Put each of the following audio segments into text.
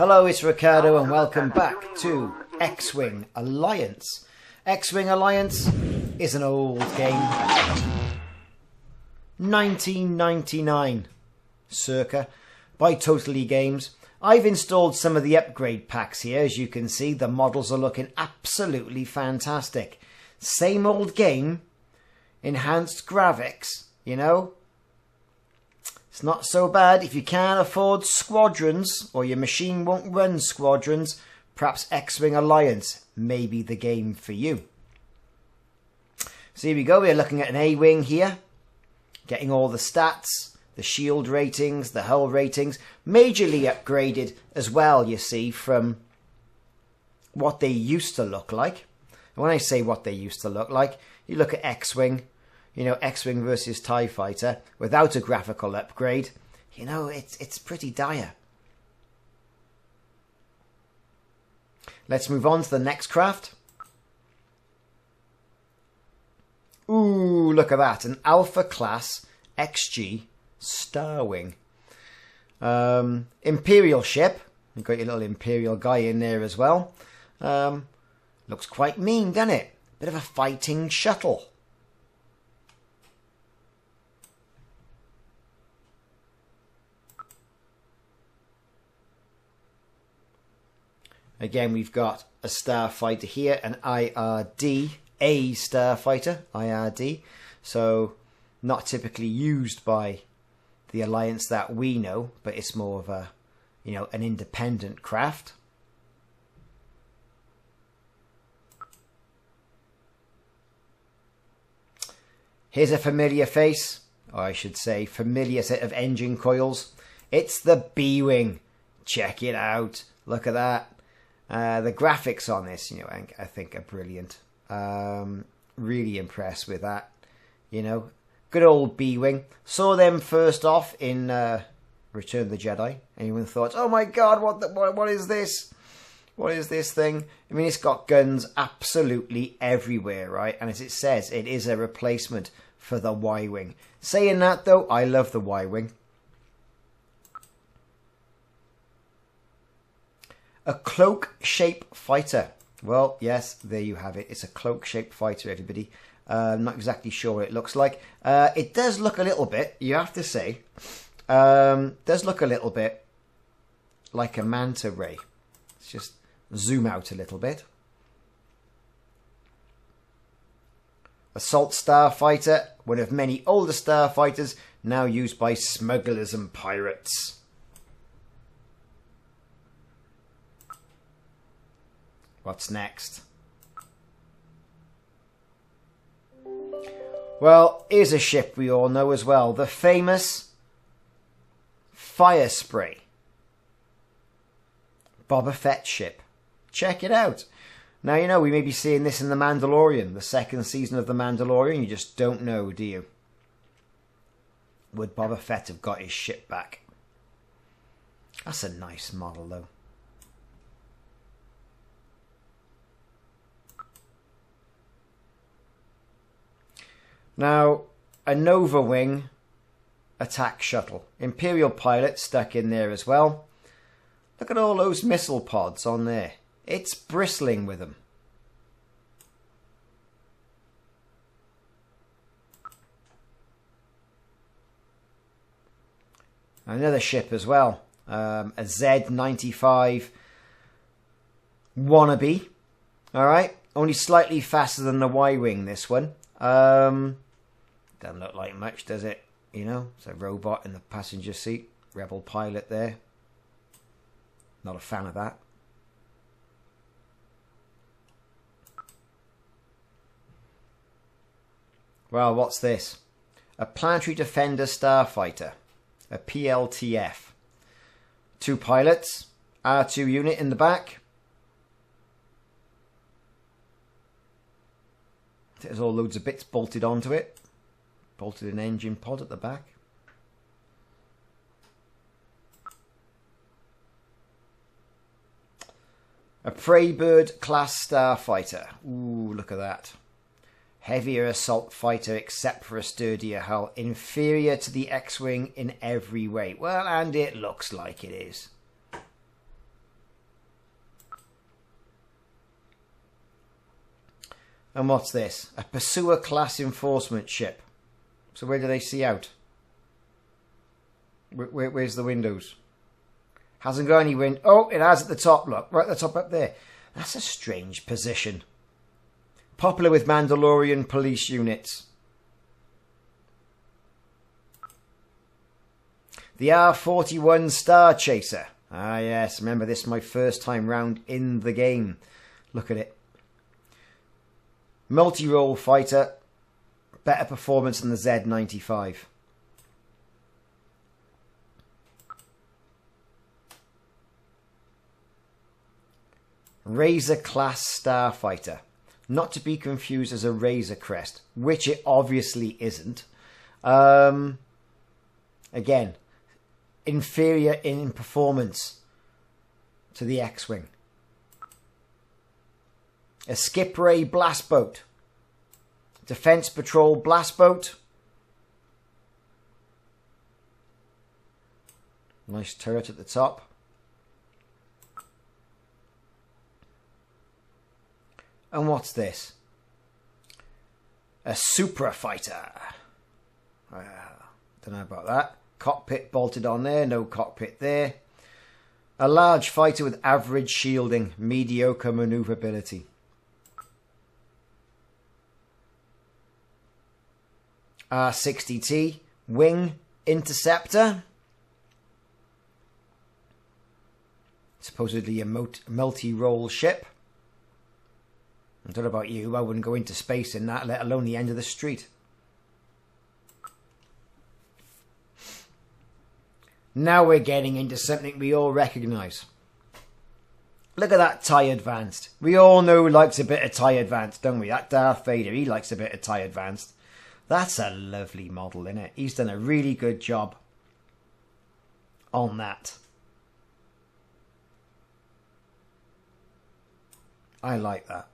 Hello, it's Ricardo and welcome back to Xwing Alliance. Xwing Alliance is an old game. 1999 circa by Totally Games. I've installed some of the upgrade packs here. As you can see, the models are looking absolutely fantastic. Same old game, enhanced graphics, you know. It's not so bad. If you can't afford Squadrons, or your machine won't run Squadrons, perhaps Xwing Alliance may be the game for you. So here we go. We're looking at an A-Wing here. Getting all the stats, the shield ratings, the hull ratings. Majorly upgraded as well, you see, from what they used to look like. And when I say what they used to look like, you look at Xwing. You know, Xwing versus TIE Fighter, without a graphical upgrade, you know, it's pretty dire. Let's move on to the next craft. Ooh, look at that. An Alpha Class XG Starwing. Imperial ship. You've got your little Imperial guy in there as well. Looks quite mean, doesn't it? Bit of a fighting shuttle. Again, we've got a starfighter here, an IRD, a starfighter, IRD. So, not typically used by the Alliance that we know, but it's more of a, you know, an independent craft. Here's a familiar face, or I should say, familiar set of engine coils. It's the B-Wing. Check it out. Look at that. The graphics on this, you know, I think are brilliant. Really impressed with that. You know, good old B-Wing. Saw them first off in Return of the Jedi. Anyone thought, oh my god, what is this? What is this thing? I mean, it's got guns absolutely everywhere, right? And as it says, it is a replacement for the Y-Wing. Saying that, though, I love the Y-Wing. A cloak-shaped fighter. Well, yes, there you have it. It's a cloak-shaped fighter, everybody. I'm not exactly sure what it looks like. It does look a little bit, you have to say, does look a little bit like a manta ray. Let's just zoom out a little bit. Assault starfighter, one of many older starfighters now used by smugglers and pirates. What's next? Well, here's a ship we all know as well. The famous Fire Spray. Boba Fett ship. Check it out. Now, you know, we may be seeing this in The Mandalorian, the second season of The Mandalorian. You just don't know, do you? Would Boba Fett have got his ship back? That's a nice model, though. Now, a Nova Wing attack shuttle. Imperial pilot stuck in there as well. Look at all those missile pods on there. It's bristling with them. Another ship as well. A Z-95 wannabe. Alright. Only slightly faster than the Y-Wing, this one. Doesn't look like much, does it? You know, it's a robot in the passenger seat. Rebel pilot there. Not a fan of that. Well, what's this? A Planetary Defender Starfighter. A PLTF. 2 pilots. R2 unit in the back. There's all loads of bits bolted onto it. Bolted an engine pod at the back. A Preybird class starfighter. Ooh, look at that. Heavier assault fighter except for a sturdier hull. Inferior to the X-Wing in every way. Well, and it looks like it is. And what's this? A Pursuer class enforcement ship. So where do they see out? Where's the windows? Hasn't got any wind. Oh, it has at the top, look. Right at the top up there. That's a strange position. Popular with Mandalorian police units. The R-41 Star Chaser. Ah yes, remember this is my first time round in the game. Look at it. Multi-role fighter. Better performance than the Z-95. Razor class starfighter. Not to be confused as a Razor Crest, which it obviously isn't. Again, inferior in performance to the Xwing. A Skip Ray blast boat. Defense Patrol blast boat. Nice turret at the top. And what's this? A Supra fighter. Don't know about that. Cockpit bolted on there. No cockpit there. A large fighter with average shielding. Mediocre maneuverability. R-60T. Wing. Interceptor. Supposedly a multi-role ship. I don't know about you, I wouldn't go into space in that, let alone the end of the street. Now we're getting into something we all recognise. Look at that TIE Advanced. We all know who likes a bit of TIE Advanced, don't we? That Darth Vader, he likes a bit of TIE Advanced. That's a lovely model, isn't it? He's done a really good job on that. I like that.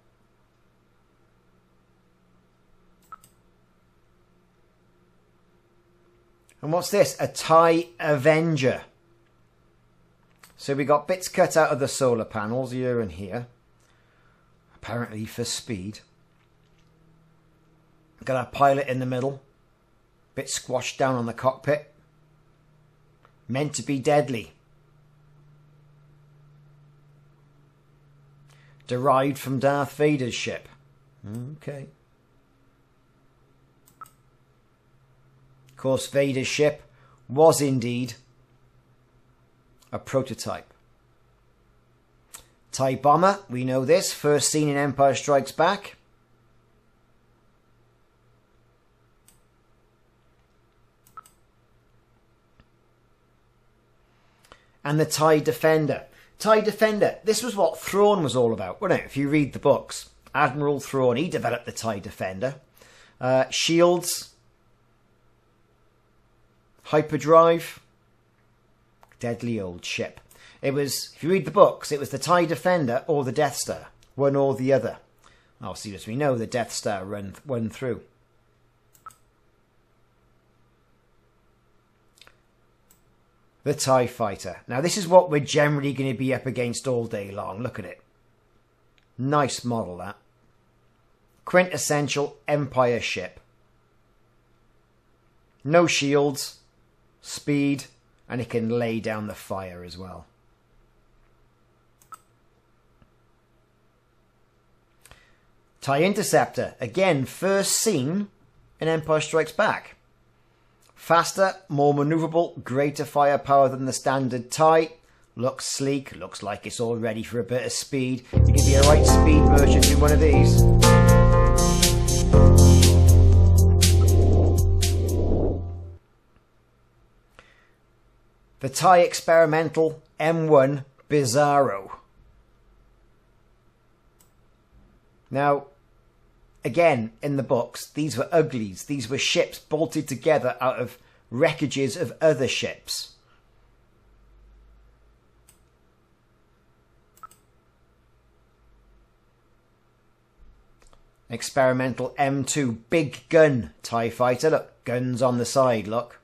And what's this? A TIE Avenger. So we got bits cut out of the solar panels here and here. Apparently for speed. Got our pilot in the middle. Bit squashed down on the cockpit. Meant to be deadly. Derived from Darth Vader's ship. Okay. Of course, Vader's ship was indeed a prototype. TIE Bomber, we know this, first seen in Empire Strikes Back. And the TIE Defender. TIE Defender, this was what Thrawn was all about, wasn't it? If you read the books, Admiral Thrawn, he developed the TIE Defender. Shields. Hyperdrive. Deadly old ship. It was, if you read the books, it was the TIE Defender or the Death Star. One or the other. Obviously, as we know, the Death Star won through. The TIE Fighter. Now, this is what we're generally going to be up against all day long. Look at it. Nice model, that. Quintessential Empire ship. No shields. Speed, and it can lay down the fire as well. TIE Interceptor, again, first seen in Empire Strikes Back. Faster, more manoeuvrable, greater firepower than the standard TIE. Looks sleek, looks like it's all ready for a bit of speed. You can be a right speed merchant in one of these. The TIE Experimental M1 Bizarro. Now, again, in the books, these were uglies. These were ships bolted together out of wreckages of other ships. Experimental M2 Big Gun TIE Fighter. Look, guns on the side, look.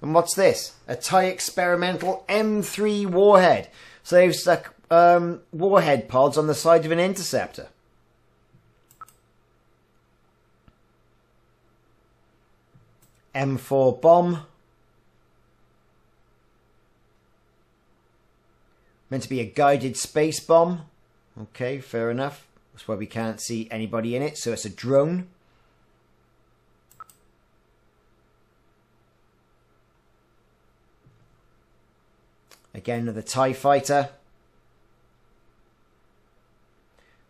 And what's this? A TIE Experimental M3 warhead. So they've stuck warhead pods on the side of an Interceptor. M4 bomb. Meant to be a guided space bomb. Okay, fair enough. That's why we can't see anybody in it, so it's a drone. Again, another TIE fighter.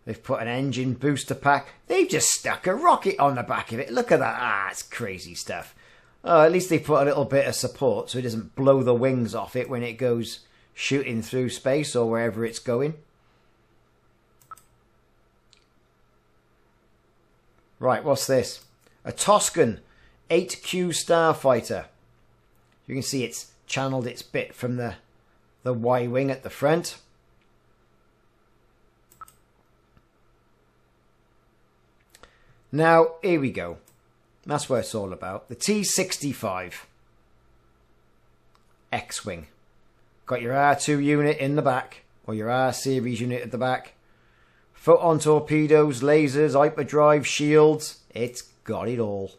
They've put an engine booster pack. They've just stuck a rocket on the back of it. Look at that. Ah, it's crazy stuff. Oh, at least they put a little bit of support so it doesn't blow the wings off it when it goes shooting through space or wherever it's going. Right, what's this? A Toscan 8Q starfighter. You can see it's channeled its bit from the Y-wing at the front. Now, here we go. That's what it's all about. The T-65 Xwing. Got your R2 unit in the back, or your R-series unit at the back. Photon torpedoes, lasers, hyperdrive, shields. It's got it all.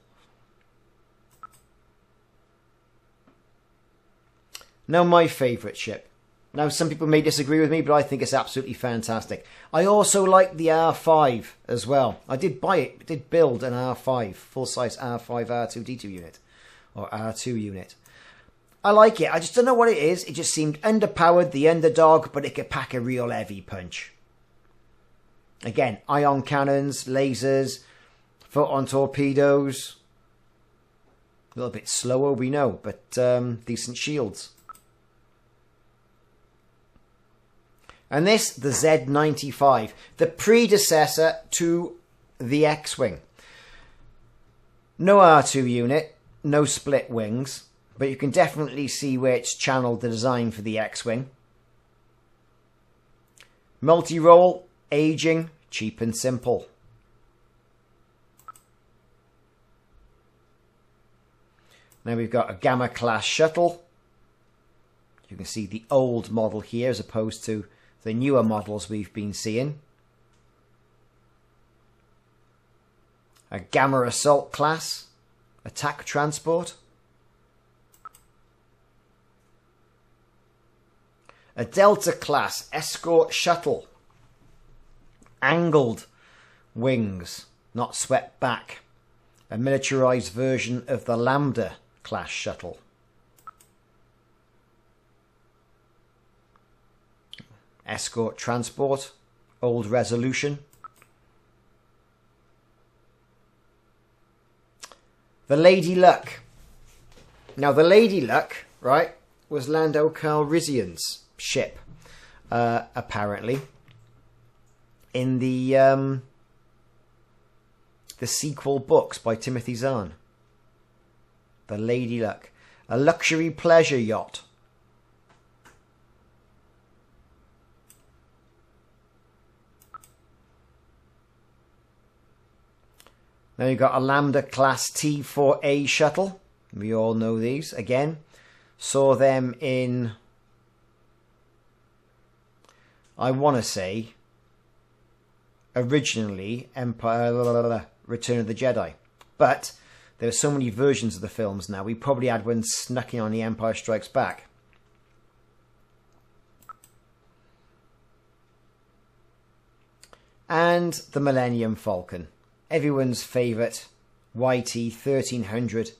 Now, my favourite ship. Now, some people may disagree with me, but I think it's absolutely fantastic. I also like the R5 as well. I did buy it, did build an R5, full-size R5 R2D2 unit, or R2 unit. I like it. I just don't know what it is. It just seemed underpowered, the underdog, but it could pack a real heavy punch. Again, ion cannons, lasers, photon torpedoes. A little bit slower, we know, but decent shields. And this, the Z95, the predecessor to the Xwing. No R2 unit, no split wings, but you can definitely see where it's channeled the design for the Xwing. Multi-role, aging, cheap and simple. Now we've got a Gamma class shuttle. You can see the old model here as opposed to the newer models we've been seeing. A Gamma Assault class attack transport. A Delta class escort shuttle. Angled wings, not swept back. A militarized version of the Lambda class shuttle. Escort transport, old resolution. The Lady Luck. Now the Lady Luck, right, was Lando Calrissian's ship, apparently. In the sequel books by Timothy Zahn. The Lady Luck. A luxury pleasure yacht. Now you've got a Lambda class T4A shuttle. We all know these. Again, saw them in, I want to say, originally Return of the Jedi. But there are so many versions of the films now. We probably had one snuck in on The Empire Strikes Back. And the Millenium Falcon. Everyone's favourite YT 1300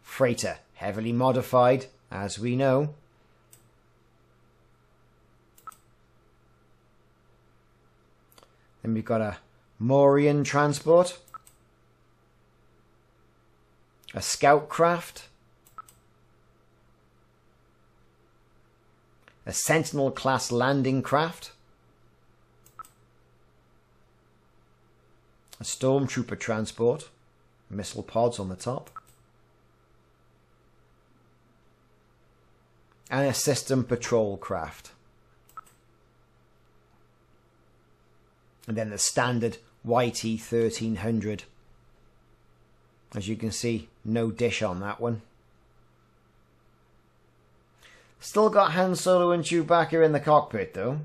freighter. Heavily modified, as we know. Then we've got a Morian transport. A scout craft. A Sentinel class landing craft. A stormtrooper transport, missile pods on the top, and a system patrol craft. And then the standard YT 1300. As you can see, no dish on that one. Still got Han Solo and Chewbacca in the cockpit though.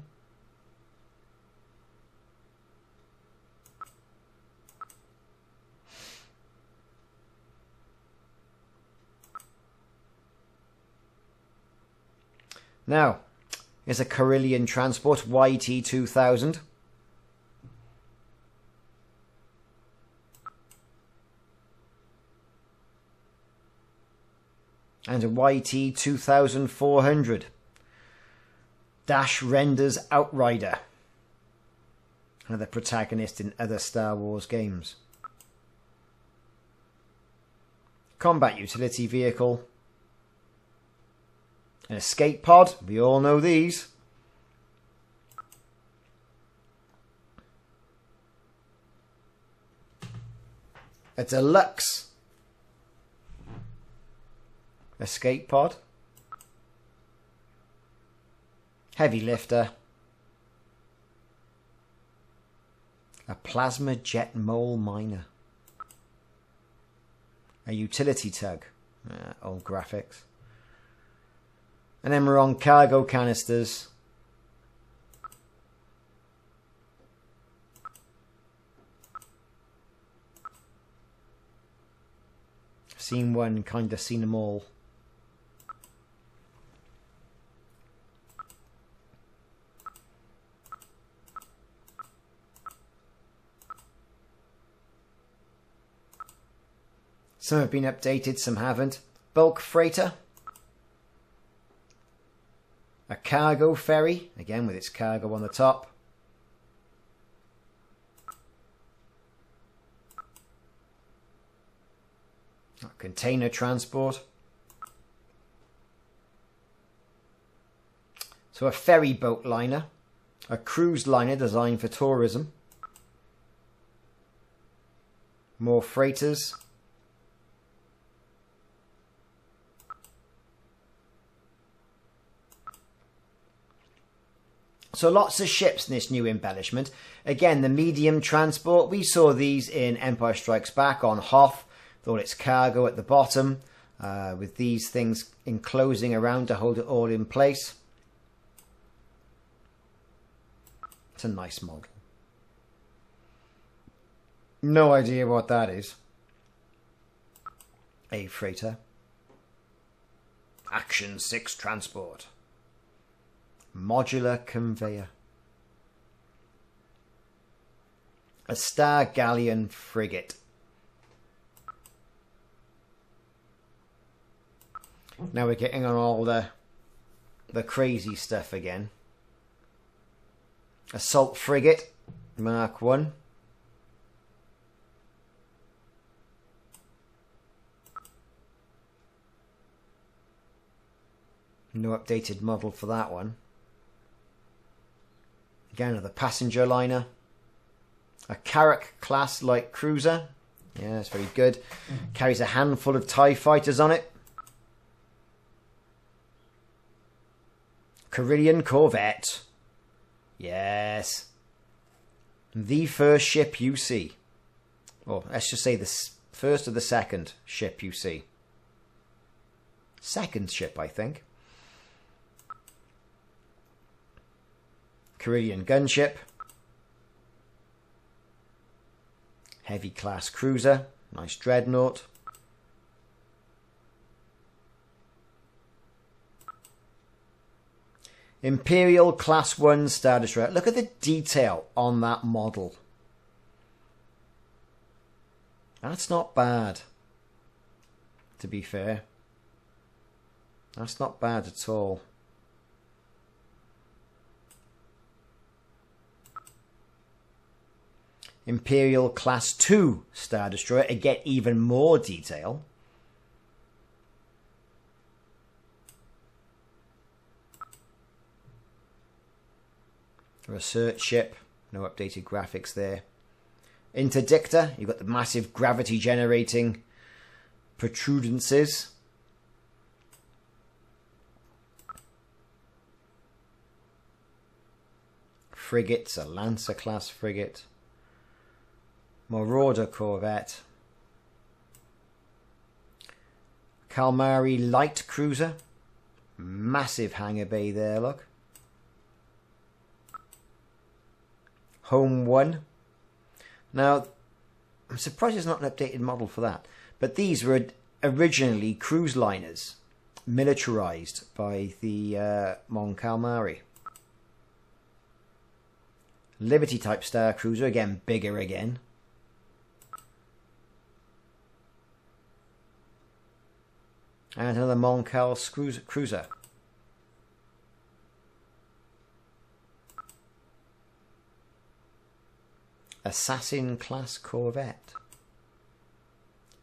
Now, here's a Corellian transport, YT-2000. And a YT-2400. Dash renders Outrider. Another protagonist in other Star Wars games. Combat utility vehicle. An escape pod, we all know these. A deluxe escape pod. Heavy lifter. A plasma jet mole miner. A utility tug. Old graphics. And then we're on cargo canisters. Seen one, kind of seen them all. Some have been updated, some haven't. Bulk freighter. A cargo ferry, again with its cargo on the top. A container transport. So a ferry boat liner. A cruise liner designed for tourism. More freighters. So lots of ships in this new embellishment. Again, the medium transport. We saw these in Empire Strikes Back on Hoth. With all its cargo at the bottom. With these things enclosing around to hold it all in place. It's a nice model. No idea what that is. A freighter. Action 6 transport. Modular conveyor. A Star Galleon frigate. Now we're getting on all the crazy stuff again. Assault frigate, Mark 1. No updated model for that one. Again, another passenger liner. A Carrack class light cruiser. Yeah, that's very good. Carries a handful of TIE fighters on it. Corellian corvette. Yes. The first ship you see. Or let's just say the first or the second ship you see. Second ship, I think. Corellian gunship. Heavy class cruiser. Nice dreadnought. Imperial Class 1 Star Destroyer. Look at the detail on that model. That's not bad, to be fair. That's not bad at all. Imperial Class 2 Star Destroyer. Again, even more detail. Research ship, no updated graphics there. Interdictor, you've got the massive gravity generating protrudences. Frigates, a Lancer class frigate. Marauder corvette. Calamari light cruiser. Massive hangar bay there, look. Home 1. Now, I'm surprised there's not an updated model for that. But these were originally cruise liners, militarized by the Mon Calamari. Liberty type star cruiser, again bigger again. And another Mon Cal cruiser. Assassin class corvette.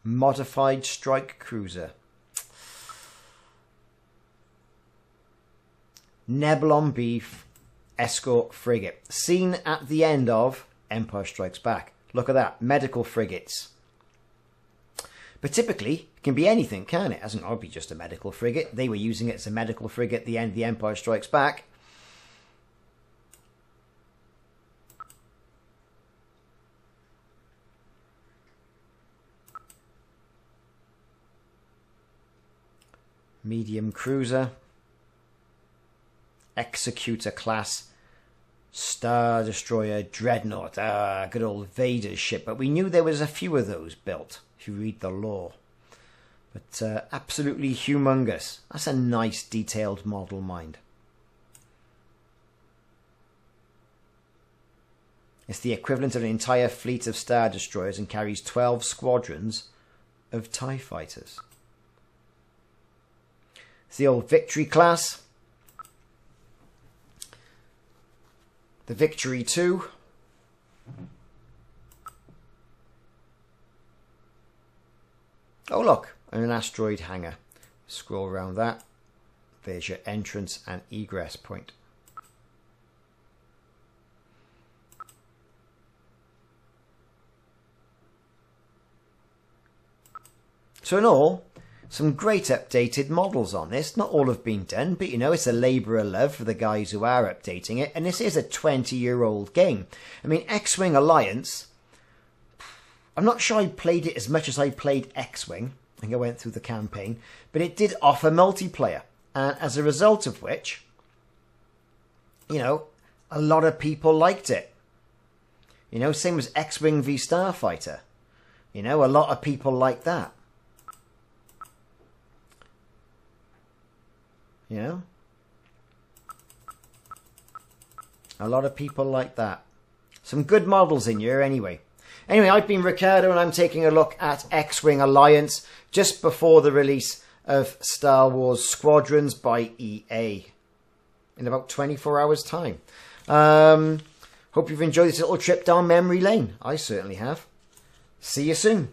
Modified strike cruiser. Nebulon Beef escort frigate. Seen at the end of Empire Strikes Back. Look at that. Medical frigates. But typically, it can be anything, can it? It hasn't got to be just a medical frigate. They were using it as a medical frigate at the end of The Empire Strikes Back. Medium cruiser. Executor class. Star Destroyer Dreadnought. Good old Vader's ship. But we knew there was a few of those built, if you read the lore. But absolutely humongous. That's a nice detailed model, mind. It's the equivalent of an entire fleet of Star Destroyers and carries 12 squadrons of TIE fighters. It's the old Victory class. The Victory 2. Oh look, an asteroid hangar. Scroll around that. There's your entrance and egress point. So in all, some great updated models on this. Not all have been done, but you know, it's a labour of love for the guys who are updating it. And this is a 20-year-old game. I mean, Xwing Alliance, I'm not sure I played it as much as I played Xwing. I think I went through the campaign. But it did offer multiplayer. And as a result of which, you know, a lot of people liked it. You know, same as Xwing v Starfighter. You know, a lot of people like that. You know? A lot of people like that. Some good models in here anyway. Anyway, I've been Ricardo and I'm taking a look at Xwing Alliance just before the release of Star Wars Squadrons by EA in about 24 hours time. Hope you've enjoyed this little trip down memory lane. I certainly have. See you soon.